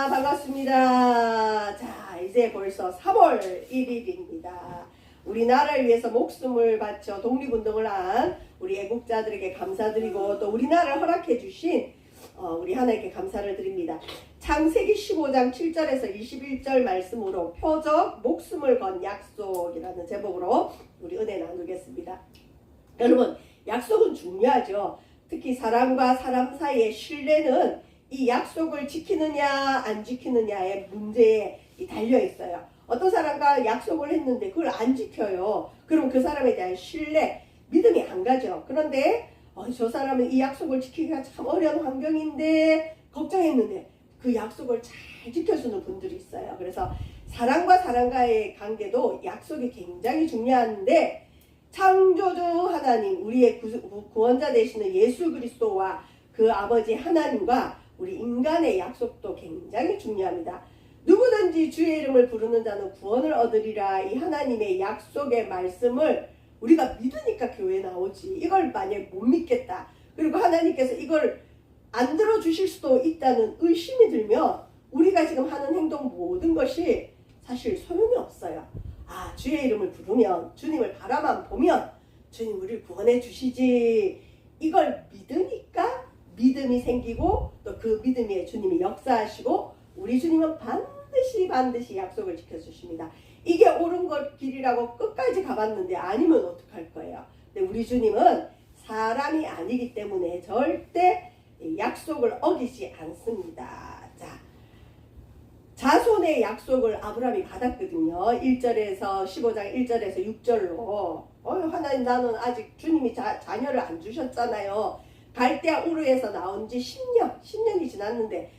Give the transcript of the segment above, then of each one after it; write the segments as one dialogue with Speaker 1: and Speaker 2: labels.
Speaker 1: 반갑습니다. 자, 이제 벌써 3월 1일입니다. 우리나라를 위해서 목숨을 바쳐 독립운동을 한 우리 애국자들에게 감사드리고 또 우리나라를 허락해 주신 우리 하나님께 감사를 드립니다. 창세기 15장 7절에서 21절 말씀으로 표적 목숨을 건 약속이라는 제목으로 우리 은혜 나누겠습니다. 여러분, 약속은 중요하죠. 특히 사람과 사람 사이의 신뢰는 이 약속을 지키느냐 안 지키느냐의 문제에 달려 있어요. 어떤 사람과 약속을 했는데 그걸 안 지켜요. 그럼 그 사람에 대한 신뢰, 믿음이 안 가죠. 그런데 저 사람은 이 약속을 지키기가 참 어려운 환경인데 걱정했는데 그 약속을 잘 지켜주는 분들이 있어요. 그래서 사람과 사람과의 관계도 약속이 굉장히 중요한데 창조주 하나님, 우리의 구원자 되시는 예수 그리스도와 그 아버지 하나님과 우리 인간의 약속도 굉장히 중요합니다. 누구든지 주의 이름을 부르는 자는 구원을 얻으리라. 이 하나님의 약속의 말씀을 우리가 믿으니까 교회에 나오지. 이걸 만약에 못 믿겠다. 그리고 하나님께서 이걸 안 들어주실 수도 있다는 의심이 들면 우리가 지금 하는 행동 모든 것이 사실 소용이 없어요. 주의 이름을 부르면, 주님을 바라만 보면 주님 우리를 구원해 주시지. 이걸 믿으니까 믿음이 생기고 또 그 믿음 위에 주님이 역사하시고 우리 주님은 반드시 약속을 지켜주십니다. 이게 옳은 길이라고 끝까지 가봤는데 아니면 어떡할 거예요. 근데 우리 주님은 사람이 아니기 때문에 절대 약속을 어기지 않습니다. 자, 자손의 약속을 아브라함이 받았거든요. 1절에서 15장 1절에서 6절로 하나님 나는 아직 주님이 자녀를 안 주셨잖아요. 갈대아 우르에서 나온 지 10년이 지났는데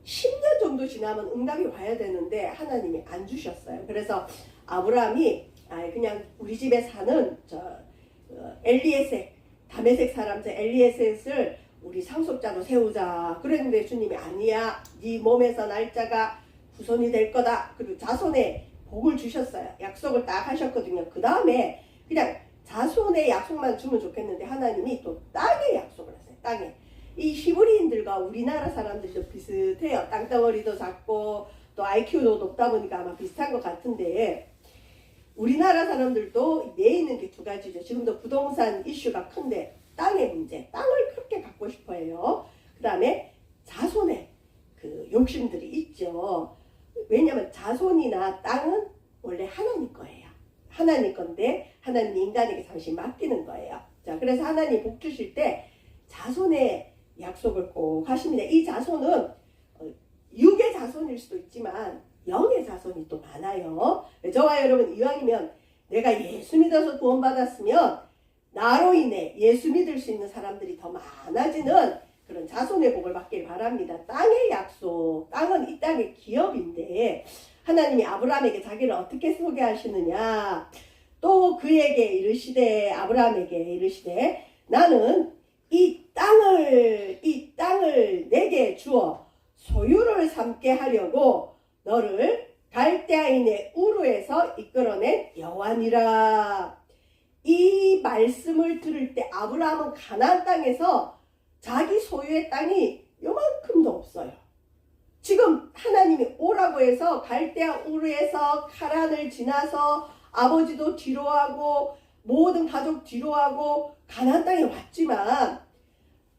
Speaker 1: 10년 정도 지나면 응답이 와야 되는데 하나님이 안 주셨어요. 그래서 아브라함이 그냥 우리 집에 사는 엘리에셀, 다메섹 사람 엘리에셀을 우리 상속자로 세우자. 그랬는데 주님이 아니야. 네 몸에서 날짜가 후손이 될 거다. 그리고 자손의 복을 주셨어요. 약속을 딱 하셨거든요. 그 다음에 그냥 자손의 약속만 주면 좋겠는데 하나님이 또 땅의 약속을 하세요. 땅에. 이 히브리인들과 우리나라 사람들이 좀 비슷해요. 땅덩어리도 작고 또 IQ도 높다 보니까 아마 비슷한 것 같은데 우리나라 사람들도 내있는 게 두 가지죠. 지금도 부동산 이슈가 큰데 땅의 문제, 땅을 그렇게 갖고 싶어 해요. 그 다음에 자손의 그 욕심들이 있죠. 왜냐하면 자손이나 땅은 원래 하나님 거예요. 하나님 건데 하나님 인간에게 잠시 맡기는 거예요. 자, 그래서 하나님 복 주실 때 자손의 약속을 꼭 하십니다. 이 자손은 육의 자손일 수도 있지만 영의 자손이 또 많아요. 저와 여러분 이왕이면 내가 예수 믿어서 구원받았으면 나로 인해 예수 믿을 수 있는 사람들이 더 많아지는 그런 자손의 복을 받길 바랍니다. 땅의 약속, 땅은 이 땅의 기업인데 하나님이 아브라함에게 자기를 어떻게 소개하시느냐. 또 그에게 이르시되 아브라함에게 이르시되 나는 이 땅을 내게 주어 소유를 삼게 하려고 너를 갈대아인의 우르에서 이끌어낸 여호와니라. 이 말씀을 들을 때 아브라함은 가나안 땅에서 자기 소유의 땅이 요만큼도 없어요. 지금 하나님이 오라고 해서 갈대아 우르에서 카란을 지나서 아버지도 뒤로하고 모든 가족 뒤로하고 가나안 땅에 왔지만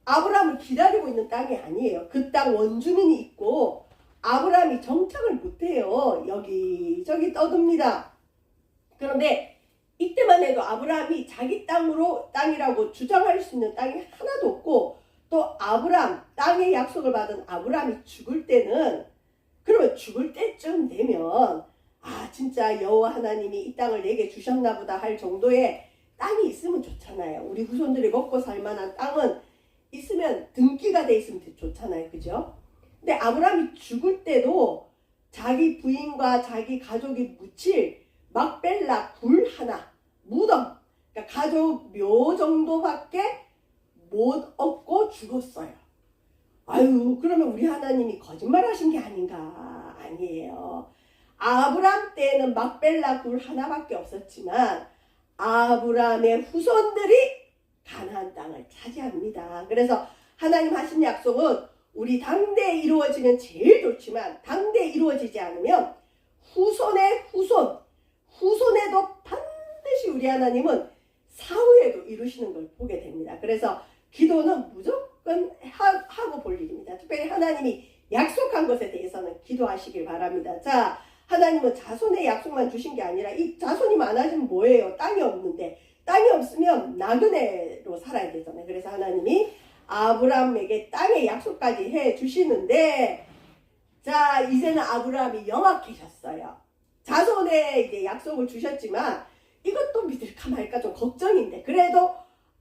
Speaker 1: 아브라함을 기다리고 있는 땅이 아니에요. 그 땅 원주민이 있고 아브라함이 정착을 못해요. 여기저기 떠듭니다. 그런데 이때만 해도 아브라함이 자기 땅이라고 주장할 수 있는 땅이 하나도 없고 또 아브라함, 땅의 약속을 받은 아브라함이 죽을 때는 그러면 죽을 때쯤 되면 진짜 여호와 하나님이 이 땅을 내게 주셨나 보다 할 정도의 땅이 있으면 좋잖아요. 우리 후손들이 먹고 살 만한 땅은 있으면 등기가 돼 있으면 좋잖아요. 그죠? 근데 아브라함이 죽을 때도 자기 부인과 자기 가족이 묻힐 막벨라 굴 하나, 무덤, 그러니까 가족 묘 정도밖에 못 얻고 죽었어요. 그러면 우리 하나님이 거짓말 하신 게 아닌가? 아니에요. 아브라함 때에는 막벨라 굴 하나밖에 없었지만 아브라함의 후손들이 가나안 땅을 차지합니다. 그래서 하나님 하신 약속은 우리 당대에 이루어지면 제일 좋지만 당대에 이루어지지 않으면 후손의 후손에도 반드시 우리 하나님은 사후에도 이루시는 걸 보게 됩니다. 그래서 기도는 무조건 하고 볼 일입니다. 특별히 하나님이 약속한 것에 대해서는 기도하시길 바랍니다. 자, 하나님은 자손의 약속만 주신 게 아니라 이 자손이 많아지면 뭐예요? 땅이 없는데 땅이 없으면 나그네로 살아야 되잖아요. 그래서 하나님이 아브라함에게 땅의 약속까지 해 주시는데, 자, 이제는 아브라함이 영악해졌어요. 자손의 이제 약속을 주셨지만 이것도 믿을까 말까 좀 걱정인데, 그래도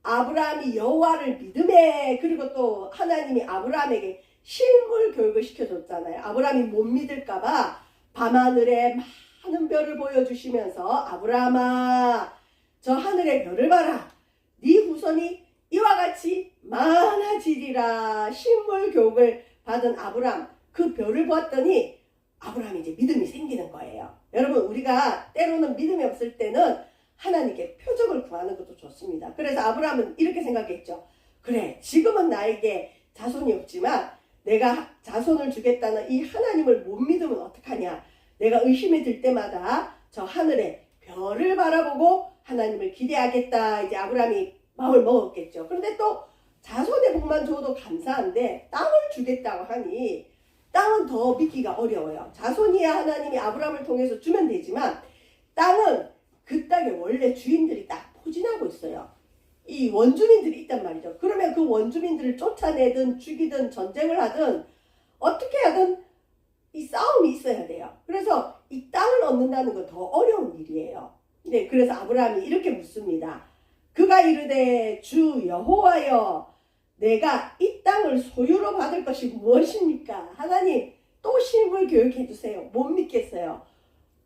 Speaker 1: 아브라함이 여호와를 믿음에, 그리고 또 하나님이 아브라함에게 실물 교육을 시켜줬잖아요. 아브라함이 못 믿을까봐 밤하늘에 많은 별을 보여주시면서 아브라함아, 저 하늘의 별을 봐라. 네 후손이 이와 같이 많아지리라. 실물 교육을 받은 아브라함, 그 별을 보았더니 아브라함이 이제 믿음이 생기는 거예요. 여러분, 우리가 때로는 믿음이 없을 때는 하나님께 표적을 구하는 것도 좋습니다. 그래서 아브라함은 이렇게 생각했죠. 그래, 지금은 나에게 자손이 없지만 내가 자손을 주겠다는 이 하나님을 못 믿으면 어떡하냐. 내가 의심이 들 때마다 저 하늘에 별을 바라보고 하나님을 기대하겠다. 이제 아브라함이 마음을 먹었겠죠. 그런데 또 자손의 복만 줘도 감사한데 땅을 주겠다고 하니 땅은 더 믿기가 어려워요. 자손이야 하나님이 아브라함을 통해서 주면 되지만 땅은 그 땅의 원래 주인들이 딱 포진하고 있어요. 이 원주민들이 있단 말이죠. 그러면 그 원주민들을 쫓아내든 죽이든 전쟁을 하든 어떻게 하든 이 싸움이 있어야 돼요. 그래서 이 땅을 얻는다는 건 더 어려운 일이에요. 네, 그래서 아브라함이 이렇게 묻습니다. 그가 이르되 주 여호와여, 내가 이 땅을 소유로 받을 것이 무엇입니까? 하나님, 또 실물 교육해 주세요. 못 믿겠어요.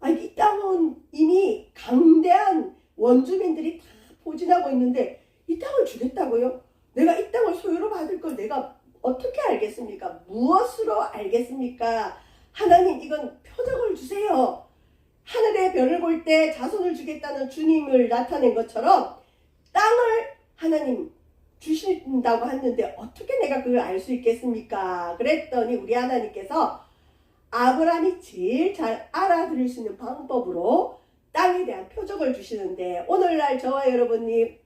Speaker 1: 아니, 이 땅은 이미 강대한 원주민들이 다 포진하고 있는데 이 땅을 주겠다고요? 내가 이 땅을 소유로 받을 걸 내가 어떻게 알겠습니까? 무엇으로 알겠습니까? 하나님, 이건 표적을 주세요. 하늘의 별을 볼 때 자손을 주겠다는 주님을 나타낸 것처럼 땅을 하나님 주신다고 했는데 어떻게 내가 그걸 알 수 있겠습니까? 그랬더니 우리 하나님께서 아브라함이 제일 잘 알아들을 수 있는 방법으로 땅에 대한 표적을 주시는데, 오늘날 저와 여러분이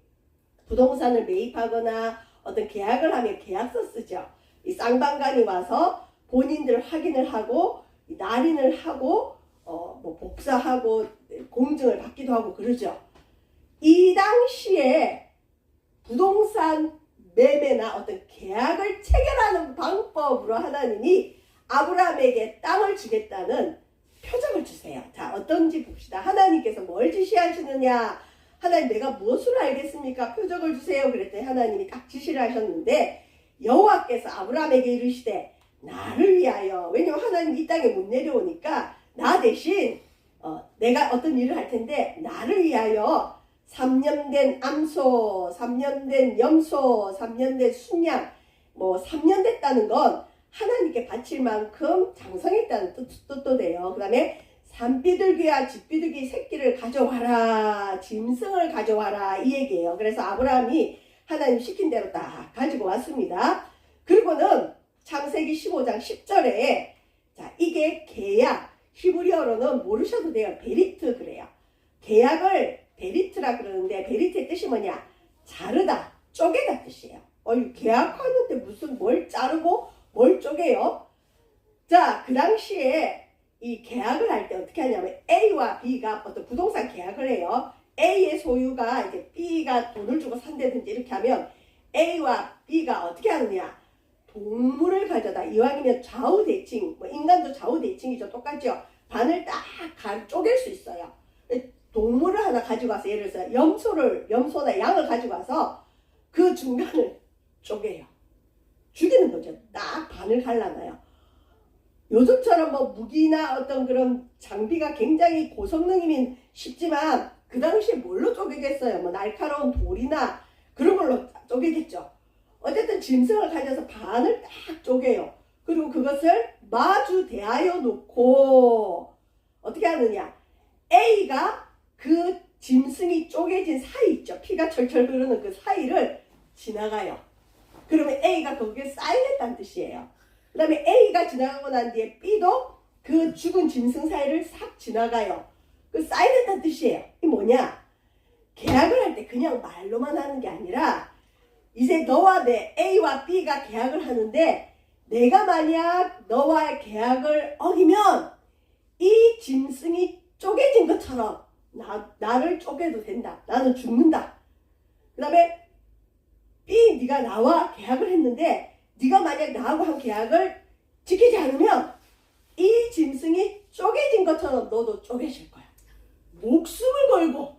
Speaker 1: 부동산을 매입하거나 어떤 계약을 하면 계약서 쓰죠. 이 쌍방간이 와서 본인들 확인을 하고 날인을 하고 뭐 복사하고 공증을 받기도 하고 그러죠. 이 당시에 부동산 매매나 어떤 계약을 체결하는 방법으로 하나님이 아브라함에게 땅을 주겠다는 표적을 주세요. 자, 어떤지 봅시다. 하나님께서 뭘 지시하시느냐? 하나님, 내가 무엇으로 알겠습니까? 표적을 주세요. 그랬더니 하나님이 딱 지시를 하셨는데, 여호와께서 아브라함에게 이르시되 나를 위하여, 왜냐면 하나님 이 땅에 못 내려오니까 나 대신 내가 어떤 일을 할 텐데 나를 위하여 3년 된 암소, 3년 된 염소, 3년 된 순양, 뭐 3년 됐다는 건 하나님께 바칠 만큼 장성했다는 뜻도 돼요. 그 다음에 산비둘기와 집비둘기 새끼를 가져와라, 짐승을 가져와라, 이 얘기예요. 그래서 아브라함이 하나님 시킨 대로 딱 가지고 왔습니다. 그리고는 창세기 15장 10절에 자, 이게 계약, 히브리어로는 모르셔도 돼요. 베리트 그래요. 계약을 베리트라 그러는데 베리트의 뜻이 뭐냐? 자르다, 쪼개다 뜻이에요. 계약하는데 무슨 뭘 자르고 뭘 쪼개요? 자, 그 당시에 이 계약을 할 때 어떻게 하냐면 A와 B가 어떤 부동산 계약을 해요. A의 소유가 이제 B가 돈을 주고 산다든지 이렇게 하면 A와 B가 어떻게 하느냐? 동물을 가져다, 이왕이면 좌우대칭, 뭐 인간도 좌우대칭이죠. 똑같죠. 반을 딱 쪼갤 수 있어요. 동물을 하나 가지고 와서, 예를 들어서 염소나 양을 가지고 와서 그 중간을 쪼개요. 죽이는 거죠. 딱 반을 갈라놔요. 요즘처럼 뭐 무기나 어떤 그런 장비가 굉장히 고성능이면 쉽지만 그 당시에 뭘로 쪼개겠어요? 뭐 날카로운 돌이나 그런 걸로 쪼개겠죠. 어쨌든 짐승을 가져서 반을 딱 쪼개요. 그리고 그것을 마주 대하여 놓고 어떻게 하느냐? A가 그 짐승이 쪼개진 사이 있죠. 피가 철철 흐르는 그 사이를 지나가요. 그러면 A가 거기에 쌓이겠다는 뜻이에요. 그 다음에 A가 지나가고 난 뒤에 B도 그 죽은 짐승 사이를 싹 지나가요. 그 쌓이는다는 뜻이에요. 이게 뭐냐? 계약을 할 때 그냥 말로만 하는 게 아니라 이제 너와 내 A와 B가 계약을 하는데 내가 만약 너와의 계약을 어기면 이 짐승이 쪼개진 것처럼 나를 쪼개도 된다. 나는 죽는다. 그 다음에 B, 네가 나와 계약을 했는데 네가 만약 나하고 한 계약을 지키지 않으면 이 짐승이 쪼개진 것처럼 너도 쪼개질 거야. 목숨을 걸고,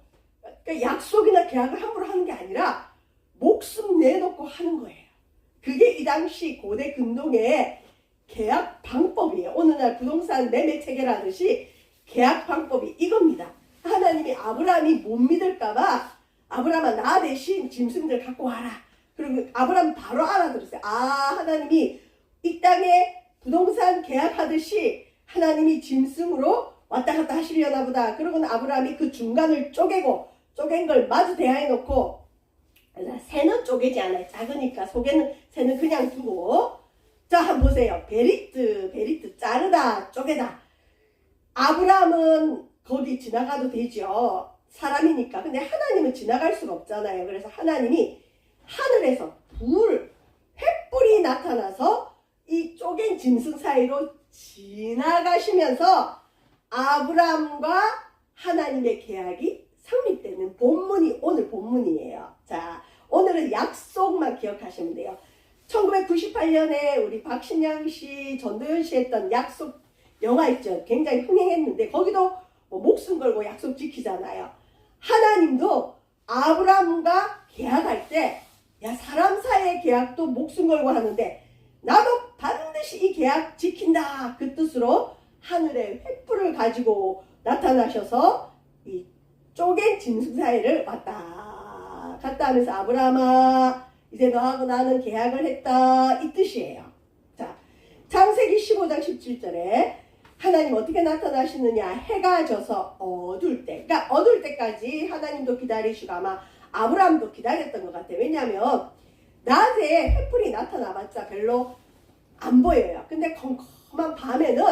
Speaker 1: 그러니까 약속이나 계약을 함부로 하는 게 아니라 목숨 내놓고 하는 거예요. 그게 이 당시 고대 근동의 계약 방법이에요. 오늘날 부동산 매매 체결하듯이 계약 방법이 이겁니다. 하나님이 아브라함이 못 믿을까봐 아브라함아 나 대신 짐승들 갖고 와라. 그리고 아브라함 바로 알아들었어요. 아, 하나님이 이 땅에 부동산 계약하듯이 하나님이 짐승으로 왔다 갔다 하시려나 보다. 그러고는 아브라함이 그 중간을 쪼갠 걸 마주 대하해 놓고, 새는 쪼개지 않아요. 작으니까 새는 그냥 두고. 자, 한번 보세요. 베리트, 자르다, 쪼개다. 아브라함은 거기 지나가도 되죠. 사람이니까. 근데 하나님은 지나갈 수가 없잖아요. 그래서 하나님이 하늘에서 횃불이 나타나서 이 쪼갠 짐승 사이로 지나가시면서 아브라함과 하나님의 계약이 성립되는 본문이 오늘 본문이에요. 자, 오늘은 약속만 기억하시면 돼요. 1998년에 우리 박신양 씨, 전도연 씨 했던 약속 영화 있죠. 굉장히 흥행했는데 거기도 뭐 목숨 걸고 약속 지키잖아요. 하나님도 아브라함과 계약할 때 야, 사람 사이의 계약도 목숨 걸고 하는데 나도 반드시 이 계약 지킨다. 그 뜻으로 하늘의 횃불을 가지고 나타나셔서 이 쪼갠 짐승 사이를 왔다 갔다 하면서 아브라함아 이제 너하고 나는 계약을 했다. 이 뜻이에요. 자, 창세기 15장 17절에 하나님 어떻게 나타나시느냐. 해가 져서 어두울 때. 그러니까 어두울 때까지 하나님도 기다리시고 아마 아브라함도 기다렸던 것 같아요. 왜냐하면 낮에 횃불이 나타나봤자 별로 안 보여요. 근데 컴컴한 밤에는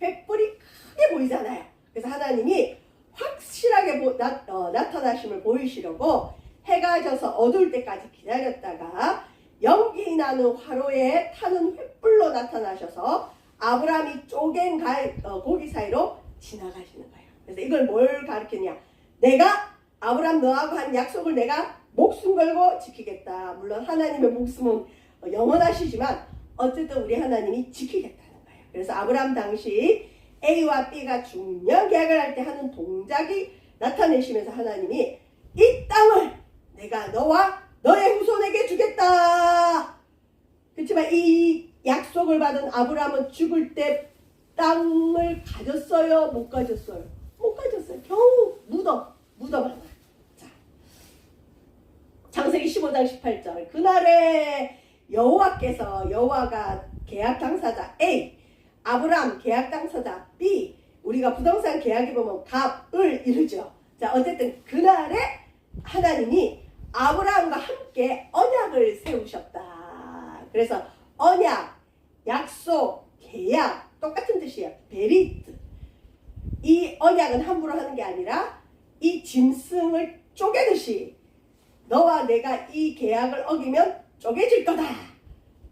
Speaker 1: 횃불이 크게 보이잖아요. 그래서 하나님이 확실하게 나타나심을 보이시려고 해가 져서 어두울 때까지 기다렸다가 연기 나는 화로에 타는 횃불로 나타나셔서 아브라함이 쪼갠 고기 사이로 지나가시는 거예요. 그래서 이걸 뭘 가르치냐. 내가 아브라함 너하고 한 약속을 내가 목숨 걸고 지키겠다. 물론 하나님의 목숨은 영원하시지만 어쨌든 우리 하나님이 지키겠다는 거예요. 그래서 아브라함 당시 A와 B가 중요한 계약을 할 때 하는 동작이 나타내시면서 하나님이 이 땅을 내가 너와 너의 후손에게 주겠다. 그렇지만 이 약속을 받은 아브라함은 죽을 때 땅을 가졌어요? 못 가졌어요? 못 가졌어요. 겨우 무덤 하나. 자, 창세기 15장 18절 그날에 여호와가 계약 당사자 A, 아브라함 계약 당사자 B, 우리가 부동산 계약에 보면 갑을 이루죠. 자, 어쨌든 그날에 하나님이 아브라함과 함께 언약을 세우셨다. 그래서 언약, 약속, 계약 똑같은 뜻이에요. 베리트. 이 언약은 함부로 하는 게 아니라 이 짐승을 쪼개듯이 너와 내가 이 계약을 어기면 쪼개질 거다.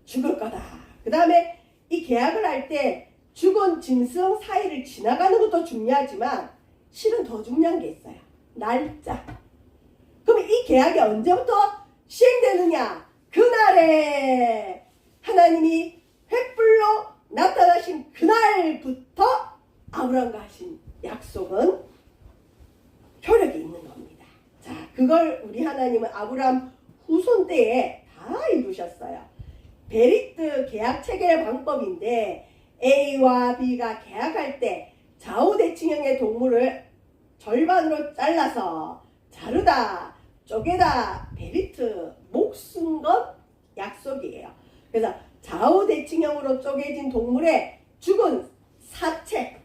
Speaker 1: 죽을 거다. 그 다음에 이 계약을 할 때 죽은 짐승 사이를 지나가는 것도 중요하지만 실은 더 중요한 게 있어요. 날짜. 그럼 이 계약이 언제부터 시행되느냐? 그날에 하나님이 횃불로 나타나신 그날부터 아브라함과 하신 약속은 효력이 있는 겁니다. 자, 그걸 우리 하나님은 아브라함 후손 때에 다 이루셨어요. 베리트 계약 체결 방법인데 A와 B가 계약할 때 좌우대칭형의 동물을 절반으로 잘라서 자르다, 쪼개다, 베리트, 목숨 것 약속이에요. 그래서 좌우대칭형으로 쪼개진 동물의 죽은 사체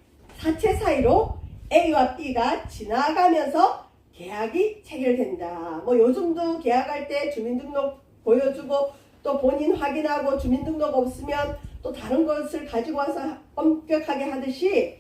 Speaker 1: 사이로 A와 B가 지나가면서 계약이 체결된다. 뭐 요즘도 계약할 때 주민등록 보여주고 또 본인 확인하고 주민등록 없으면 또 다른 것을 가지고 와서 엄격하게 하듯이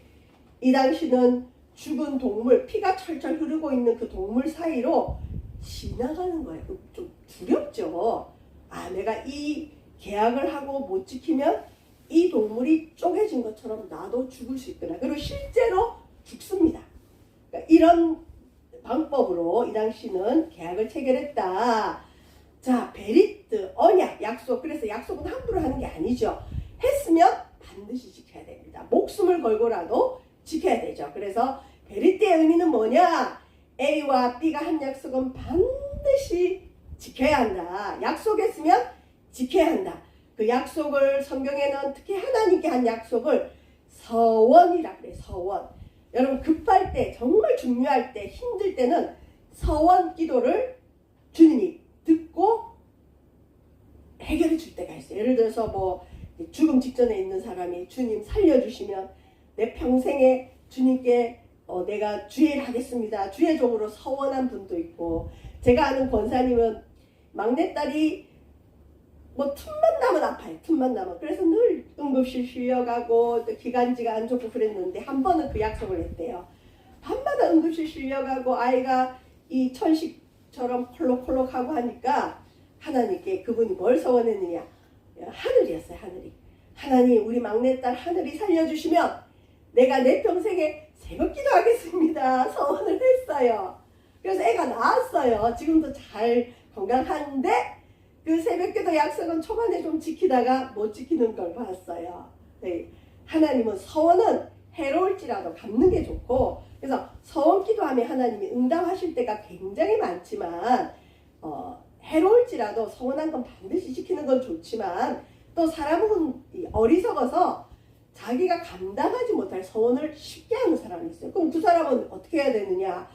Speaker 1: 이 당시는 죽은 동물, 피가 철철 흐르고 있는 그 동물 사이로 지나가는 거예요. 좀 두렵죠. 아, 내가 이 계약을 하고 못 지키면 이 동물이 쪼개진 것처럼 나도 죽을 수 있구나. 그리고 실제로 죽습니다. 그러니까 이런 방법으로 이 당시는 계약을 체결했다. 자, 베리트, 언약, 약속. 그래서 약속은 함부로 하는 게 아니죠. 했으면 반드시 지켜야 됩니다. 목숨을 걸고라도 지켜야 되죠. 그래서 베리트의 의미는 뭐냐? A와 B가 한 약속은 반드시 지켜야 한다. 약속했으면 지켜야 한다. 그 약속을 성경에는 특히 하나님께 한 약속을 서원이라 그래요. 서원. 여러분 급할 때, 정말 중요할 때, 힘들 때는 서원 기도를 주님이 듣고 해결해 줄 때가 있어요. 예를 들어서 뭐 죽음 직전에 있는 사람이 주님 살려주시면 내 평생에 주님께 내가 주일 하겠습니다. 주의 종으로 서원한 분도 있고, 제가 아는 권사님은 막내딸이 뭐 틈만 나면 아파요. 틈만 나면. 그래서 늘 응급실 실려가고 또 기관지가 안 좋고 그랬는데 한 번은 그 약속을 했대요. 밤마다 응급실 실려가고 아이가 이 천식처럼 콜록콜록하고 하니까 하나님께 그분이 뭘 서원했느냐? 하늘이었어요. 하늘이. 하나님, 우리 막내딸 하늘이 살려주시면 내가 내 평생에 새벽 기도하겠습니다. 서원을 했어요. 그래서 애가 나았어요. 지금도 잘 건강한데 그 새벽기도 약속은 초반에 좀 지키다가 못 지키는 걸 봤어요. 네. 하나님은 서원은 해로울지라도 갚는 게 좋고, 그래서 서원 기도하면 하나님이 응답하실 때가 굉장히 많지만 해로울지라도 서원한 건 반드시 지키는 건 좋지만, 또 사람은 어리석어서 자기가 감당하지 못할 서원을 쉽게 하는 사람이 있어요. 그럼 그 사람은 어떻게 해야 되느냐?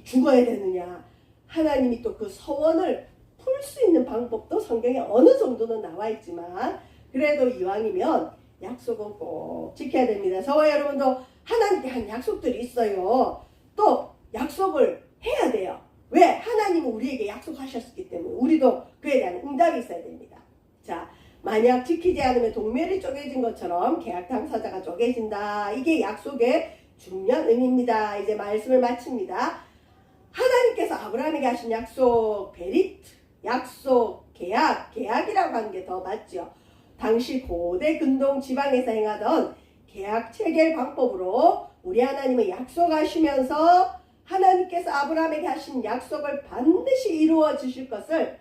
Speaker 1: 죽어야 되느냐? 하나님이 또 그 서원을 풀 수 있는 방법도 성경에 어느 정도는 나와 있지만, 그래도 이왕이면 약속은 꼭 지켜야 됩니다. 저와 여러분도 하나님께 한 약속들이 있어요. 또 약속을 해야 돼요. 왜? 하나님은 우리에게 약속하셨기 때문에 우리도 그에 대한 응답이 있어야 됩니다. 자, 만약 지키지 않으면 동멸이 쪼개진 것처럼 계약 당사자가 쪼개진다. 이게 약속의 중요한 의미입니다. 이제 말씀을 마칩니다. 하나님께서 아브라함에게 하신 약속, 베리트, 약속, 계약이라고 하는 게 더 맞죠. 당시 고대 근동 지방에서 행하던 계약 체결 방법으로 우리 하나님은 약속하시면서 하나님께서 아브라함에게 하신 약속을 반드시 이루어 주실 것을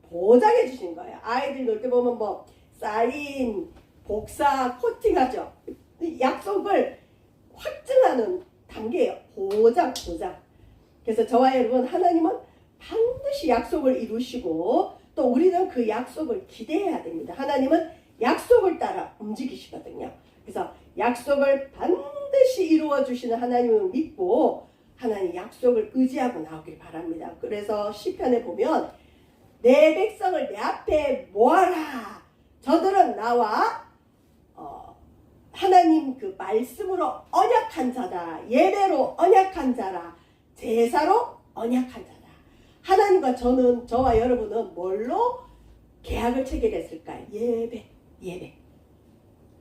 Speaker 1: 보장해 주신 거예요. 아이들 놀 때 보면 뭐 사인, 복사, 코팅하죠. 약속을 확증하는 단계예요. 보장. 그래서 저와 여러분, 하나님은 반드시 약속을 이루시고 또 우리는 그 약속을 기대해야 됩니다. 하나님은 약속을 따라 움직이시거든요. 그래서 약속을 반드시 이루어 주시는 하나님을 믿고 하나님 약속을 의지하고 나오길 바랍니다. 그래서 시편에 보면 내 백성을 내 앞에 모아라. 저들은 나와 하나님 그 말씀으로 언약한 자다. 예배로 언약한 자라. 제사로 언약한 자다. 하나님과 저와 여러분은 뭘로 계약을 체결했을까요? 예배.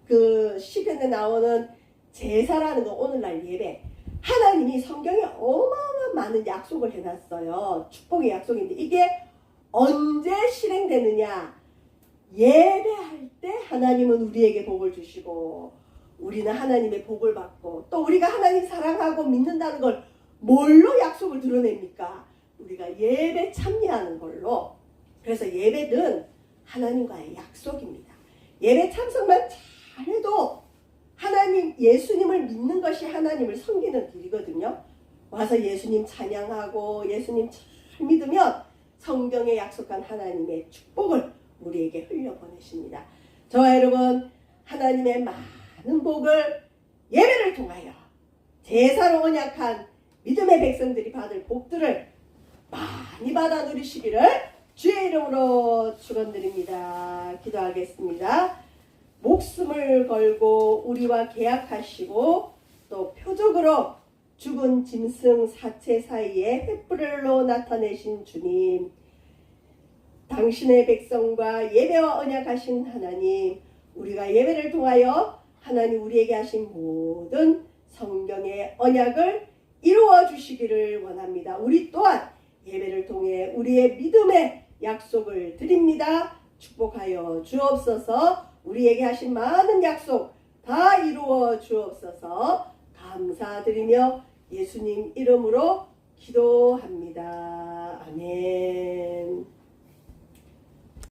Speaker 1: 그 시편에 나오는 제사라는 거, 오늘날 예배. 하나님이 성경에 어마어마한 많은 약속을 해놨어요. 축복의 약속인데 이게 언제 실행되느냐? 예배할 때 하나님은 우리에게 복을 주시고 우리는 하나님의 복을 받고, 또 우리가 하나님 사랑하고 믿는다는 걸 뭘로 약속을 드러냅니까? 우리가 예배 참여하는 걸로. 그래서 예배는 하나님과의 약속입니다. 예배 참석만 잘해도 하나님, 예수님을 믿는 것이 하나님을 섬기는 길이거든요. 와서 예수님 찬양하고 예수님 잘 믿으면 성경에 약속한 하나님의 축복을 우리에게 흘려보내십니다. 저와 여러분, 하나님의 많은 복을 예배를 통하여 제사로 언약한 믿음의 백성들이 받을 복들을 많이 받아 누리시기를 주의 이름으로 축원드립니다. 기도하겠습니다. 목숨을 걸고 우리와 계약하시고 또 표적으로 죽은 짐승 사체 사이에 횃불로 나타내신 주님, 당신의 백성과 예배와 언약하신 하나님, 우리가 예배를 통하여 하나님 우리에게 하신 모든 성경의 언약을 이루어 주시기를 원합니다. 우리 또한 예배를 통해 우리의 믿음의 약속을 드립니다. 축복하여 주옵소서. 우리에게 하신 많은 약속 다 이루어 주옵소서. 감사드리며 예수님 이름으로 기도합니다. 아멘.